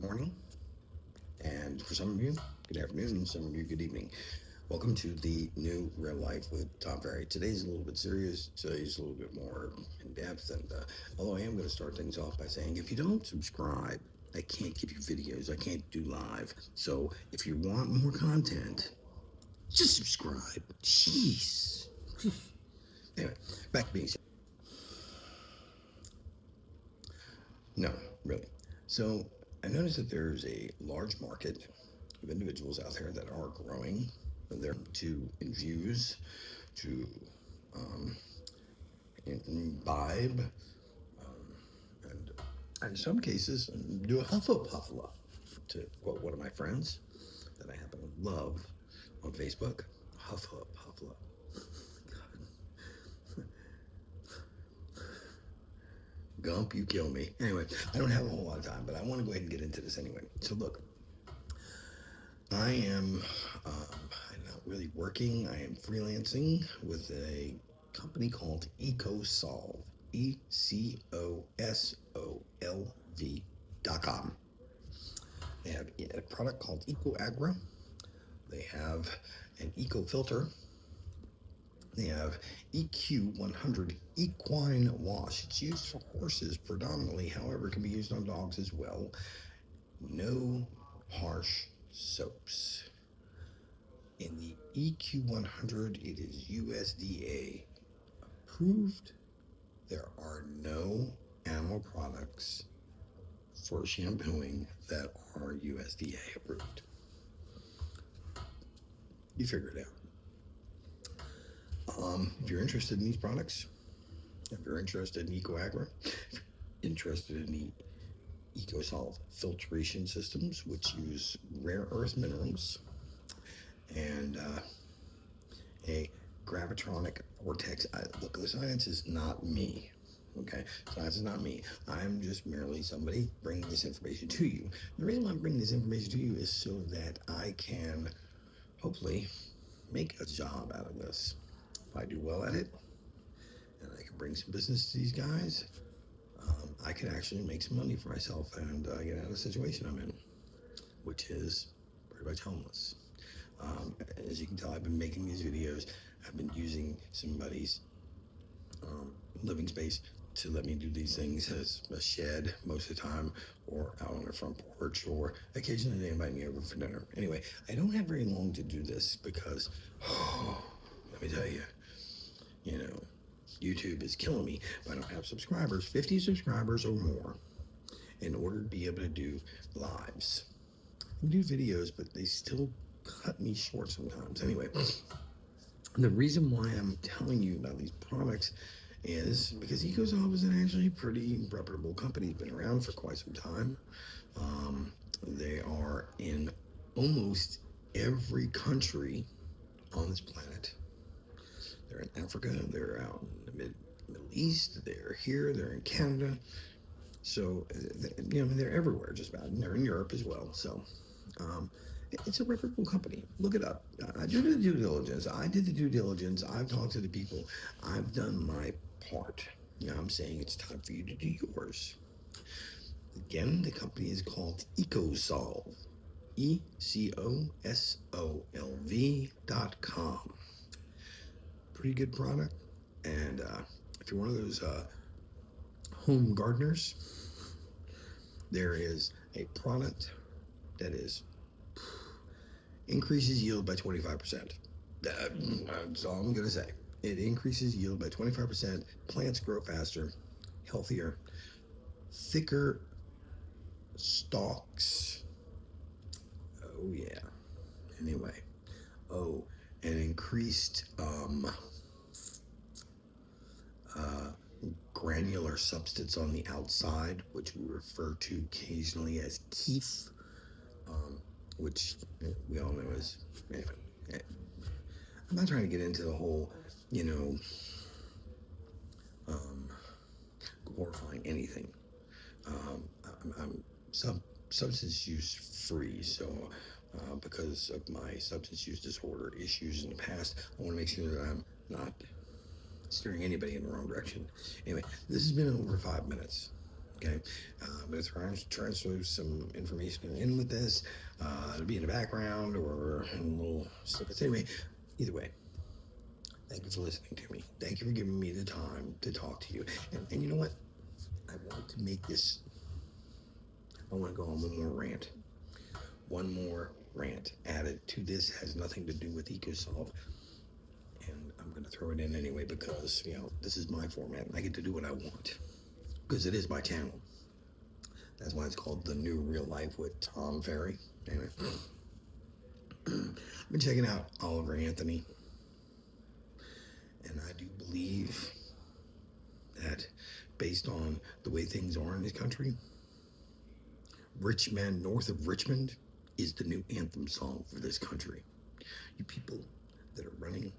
morning, and for some of you, good afternoon, and some of you, good evening. Welcome to the new Real Life with Tom Ferry. Today's a little bit serious, today's a little bit more in depth, and although I am going to start things off by saying if you don't subscribe, I can't give you videos, I can't do live. So if you want more content, just subscribe. Jeez. Anyway, back to being serious. No, really. So I noticed that there's a large market of individuals out there that are growing. They're to infuse, to um, imbibe, and in some cases, do a huffle to quote one of my friends that I happen to love on Facebook. Huffle. Gump, you kill me. Anyway, I don't have a whole lot of time, but I want to go ahead and get into this anyway. So look, I am I'm not really working. I am freelancing with a company called EcoSolve. ECOSOLV.com. They have a product called EcoAgra. They have an Eco Filter. They have EQ100 Equine Wash. It's used for horses predominantly, however, it can be used on dogs as well. No harsh soaps. In the EQ100, it is USDA approved. There are no animal products for shampooing that are USDA approved. You figure it out. If you're interested in these products, if you're interested in EcoAgra, interested in the EcoSolve filtration systems, which use rare earth minerals and a gravitronic vortex. Look, the science is not me. Okay, science is not me. I'm just merely somebody bringing this information to you. The reason why I'm bringing this information to you is so that I can hopefully make a job out of this. If I do well at it, and I can bring some business to these guys, I can actually make some money for myself and get out of the situation I'm in, which is pretty much homeless. As you can tell, I've been making these videos. I've been using somebody's living space to let me do these things as a shed most of the time, or out on their front porch, or occasionally they invite me over for dinner. Anyway, I don't have very long to do this because, let me tell you, you know, YouTube is killing me. If I don't have subscribers, 50 subscribers or more, in order to be able to do lives. I do videos, but they still cut me short sometimes. Anyway, the reason why I'm telling you about these products is because EcoSolve is an actually pretty reputable company. It's been around for quite some time. They are in almost every country on this planet. They're in Africa, they're out in the Middle East, they're here, they're in Canada. So, they're everywhere just about. And they're in Europe as well. So, it's a reputable company. Look it up. I did the due diligence. I've talked to the people. I've done my part. Now I'm saying it's time for you to do yours. Again, the company is called EcoSolve. ECOSOLV.com. Pretty good product. And if you're one of those home gardeners, there is a product that is increases yield by 25%. That's all I'm going to say. It increases yield by 25%. Plants grow faster, healthier, thicker stalks. Oh, yeah. Anyway. Oh, an increased granular substance on the outside, which we refer to occasionally as keef, which we all know is. Anyway, I'm not trying to get into the whole, glorifying anything. I'm substance use free, so because of my substance use disorder issues in the past, I want to make sure that I'm not steering anybody in the wrong direction. Anyway, this has been over 5 minutes. Okay, I'm going to transfer some information in with this. It'll be in the background or in a little snippets. Anyway, either way, thank you for listening to me. Thank you for giving me the time to talk to you. And you know what? I want to make this, I want to go on one more rant. One more rant added to this has nothing to do with EcoSolve. And I'm going to throw it in anyway because, this is my format and I get to do what I want. Because it is my channel. That's why it's called The New Real Life with Tom Ferry. Anyway, I've been checking out Oliver Anthony, and I do believe that based on the way things are in this country, Rich Men North of Richmond is the new anthem song for this country. You people that are running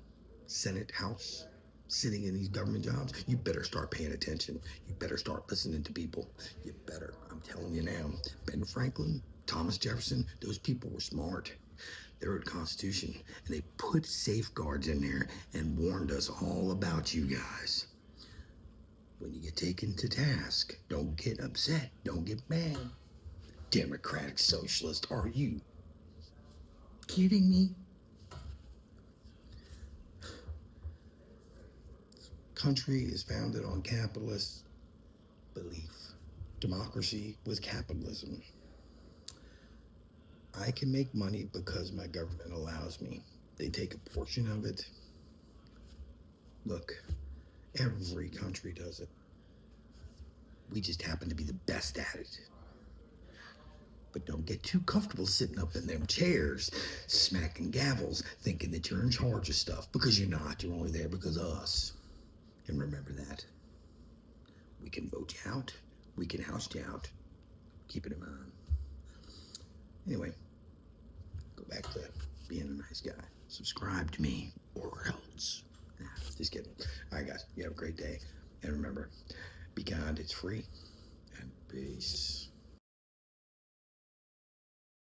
Senate, House, sitting in these government jobs, you better start paying attention. You better start listening to people. You better. I'm telling you now. Ben Franklin, Thomas Jefferson, those people were smart. They wrote the Constitution, and they put safeguards in there and warned us all about you guys. When you get taken to task, don't get upset. Don't get mad. Democratic Socialist, are you kidding me? Country is founded on capitalist belief. Democracy with capitalism. I can make money because my government allows me. They take a portion of it. Look, every country does it. We just happen to be the best at it. But don't get too comfortable sitting up in them chairs, smacking gavels, thinking that you're in charge of stuff, because you're not. You're only there because of us. And remember that. We can vote you out. We can oust you out. Keep it in mind. Anyway, go back to being a nice guy. Subscribe to me or else. Nah, just kidding. All right, guys. You have a great day. And remember, be kind. It's free. And peace.